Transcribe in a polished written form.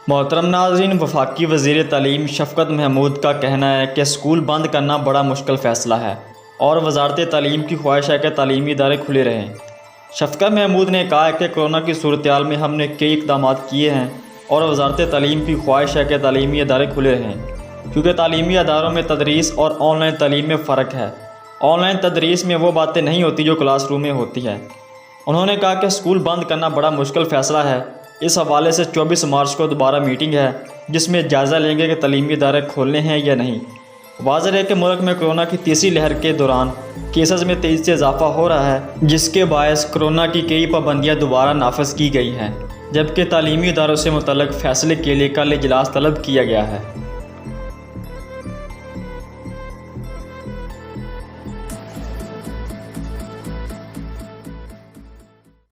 محترم ناظرین، وفاقی وزیر تعلیم شفقت محمود کا کہنا ہے کہ اسکول بند کرنا بڑا مشکل فیصلہ ہے اور وزارت تعلیم کی خواہش ہے کہ تعلیمی ادارے کھلے رہیں۔ شفقت محمود نے کہا کہ کورونا کی صورتحال میں ہم نے کئی اقدامات کیے ہیں اور وزارت تعلیم کی خواہش ہے کہ تعلیمی ادارے کھلے رہیں، کیونکہ تعلیمی اداروں میں تدریس اور آن لائن تعلیم میں فرق ہے۔ آن لائن تدریس میں وہ باتیں نہیں ہوتی جو کلاس روم میں ہوتی ہے۔ انہوں نے کہا کہ اسکول بند کرنا بڑا مشکل فیصلہ ہے۔ اس حوالے سے 24 مارچ کو دوبارہ میٹنگ ہے جس میں جائزہ لیں گے کہ تعلیمی ادارے کھولنے ہیں یا نہیں۔ واضح ہے کہ ملک میں کورونا کی تیسری لہر کے دوران کیسز میں تیزی سے اضافہ ہو رہا ہے، جس کے باعث کورونا کی کئی پابندیاں دوبارہ نافذ کی گئی ہیں، جبکہ تعلیمی اداروں سے متعلق فیصلے کے لیے کل اجلاس طلب کیا گیا ہے۔